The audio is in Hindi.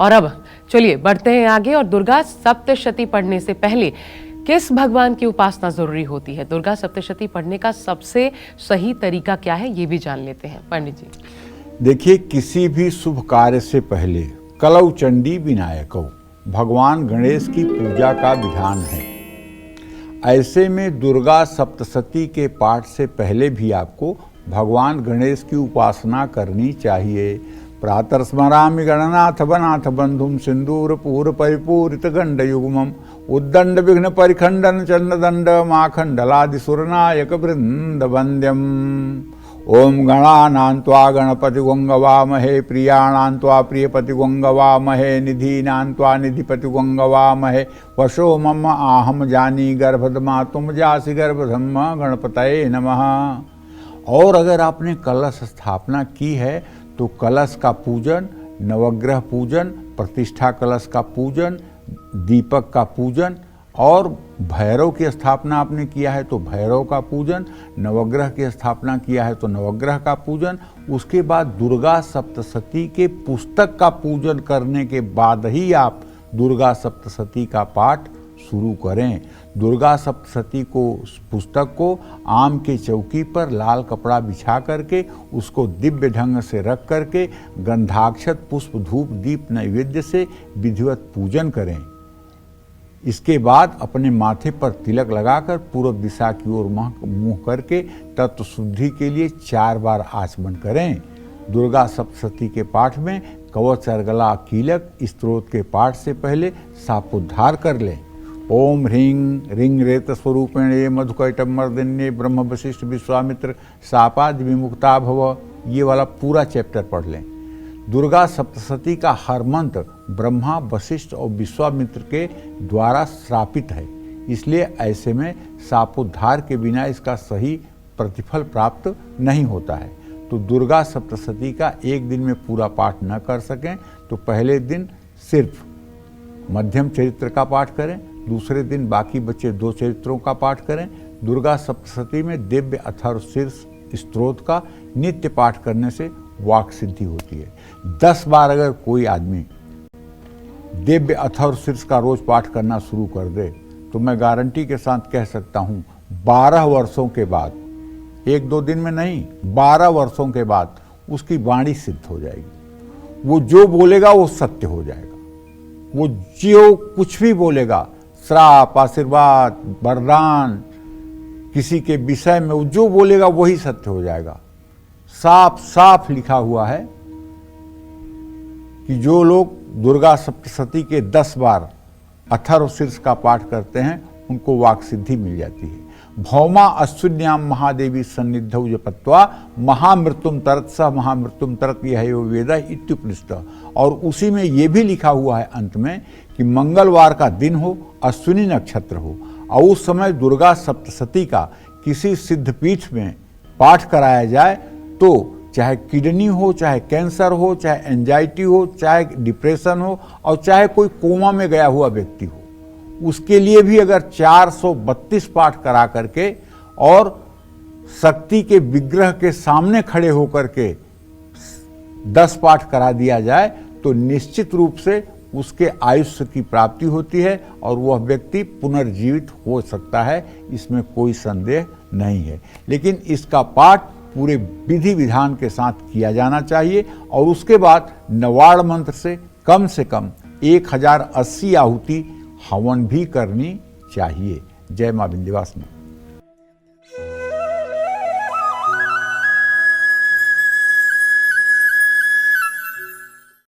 और अब चलिए बढ़ते हैं आगे और दुर्गा सप्तशती पढ़ने से पहले किस भगवान की उपासना जरूरी होती है, दुर्गा सप्तशती पढ़ने का सबसे सही तरीका क्या है, ये भी जान लेते हैं पंडित जी। देखिए, किसी भी शुभ कार्य से पहले कलौ चंडी विनायकौ भगवान गणेश की पूजा का विधान है। ऐसे में दुर्गा सप्तशती के पाठ से पहले भी आपको भगवान गणेश की उपासना करनी चाहिए। प्रातः स्मरामि गणनाथ वनाथ बंधुम सिंदूर पूर परिपूरित गंड युग्मम उद्दंड विघ्न परिखंडन चंद्रदंड माखंडलादि सुरनायक वृंद वंद्यम। ओम गणानान्त्वा गणपति गंगवामहे प्रियाणान्त्वा प्रियपति गंगवामहे निधीनान्त्वा निधिपति गंगवामहे वशो मम आहम जानी गर्भधमा तुम जासी गर्भधम गणपतये नमः। और अगर आपने कलश स्थापना की है तो कलश का पूजन, नवग्रह पूजन, प्रतिष्ठा कलश का पूजन, दीपक का पूजन और भैरव की स्थापना आपने किया है तो भैरव का पूजन, नवग्रह की स्थापना किया है तो नवग्रह का पूजन, उसके बाद दुर्गा सप्तशती के पुस्तक का पूजन करने के बाद ही आप दुर्गा सप्तशती का पाठ शुरू करें। दुर्गा सप्तशती को पुस्तक को आम के चौकी पर लाल कपड़ा बिछा करके उसको दिव्य ढंग से रख करके गंधाक्षत पुष्प धूप दीप नैवेद्य से विधिवत पूजन करें। इसके बाद अपने माथे पर तिलक लगाकर पूर्व दिशा की ओर मुंह करके तत्व शुद्धि के लिए 4 बार आचमन करें। दुर्गा सप्तशती के पाठ में कवच अर्गला कीलक स्तोत्र के पाठ से पहले सापोद्धार कर लें। ओम ह्रीं रिंग रेत स्वरूपिणे मधुकैटमर्दिन्ये ब्रह्म वशिष्ठ विश्वामित्र शापाद विमुक्ता भव, ये वाला पूरा चैप्टर पढ़ लें। दुर्गा सप्तशती का हर मंत्र ब्रह्मा वशिष्ठ और विश्वामित्र के द्वारा श्रापित है, इसलिए ऐसे में शापोद्धार के बिना इसका सही प्रतिफल प्राप्त नहीं होता है। तो दुर्गा सप्तशती का एक दिन में पूरा पाठ न कर सकें तो पहले दिन सिर्फ मध्यम चरित्र का पाठ करें, दूसरे दिन बाकी बचे 2 चरित्रों का पाठ करें। दुर्गा सप्तशती में दिव्य अथर्व शीर्ष स्तोत्र का नित्य पाठ करने से वाक सिद्धि होती है। 10 बार अगर कोई आदमी दिव्य अथर्व शीर्ष का रोज पाठ करना शुरू कर दे तो मैं गारंटी के साथ कह सकता हूं 12 वर्षों के बाद, 1-2 दिन में नहीं, 12 वर्षों के बाद उसकी वाणी सिद्ध हो जाएगी। वो जो बोलेगा वो सत्य हो जाएगा। वो जो कुछ भी बोलेगा, श्राप, आशीर्वाद, वरदान, किसी के विषय में वो जो बोलेगा वही सत्य हो जाएगा। साफ साफ लिखा हुआ है कि जो लोग दुर्गा सप्तशती के 10 बार अथर्व शीर्ष का पाठ करते हैं उनको वाक सिद्धि मिल जाती है। भौमा अश्विन्याम महादेवी सन्निधौ जपत्वा महामृत्युम तरत स महामृत्युम तरत यह वेद इत्युपनिषद। और उसी में ये भी लिखा हुआ है अंत में कि मंगलवार का दिन हो, अश्विनी नक्षत्र हो और उस समय दुर्गा सप्तशती का किसी सिद्धपीठ में पाठ कराया जाए तो चाहे किडनी हो, चाहे कैंसर हो, चाहे एंजाइटी हो, चाहे डिप्रेशन हो और चाहे कोई कोमा में गया हुआ व्यक्ति हो, उसके लिए भी अगर 432 पाठ करा करके और शक्ति के विग्रह के सामने खड़े होकर के 10 पाठ करा दिया जाए तो निश्चित रूप से उसके आयुष्य की प्राप्ति होती है और वह व्यक्ति पुनर्जीवित हो सकता है, इसमें कोई संदेह नहीं है। लेकिन इसका पाठ पूरे विधि विधान के साथ किया जाना चाहिए और उसके बाद नवाड़ मंत्र से कम 1080 आहुति हवन भी करनी चाहिए। जय मां विंध्यवासिनी।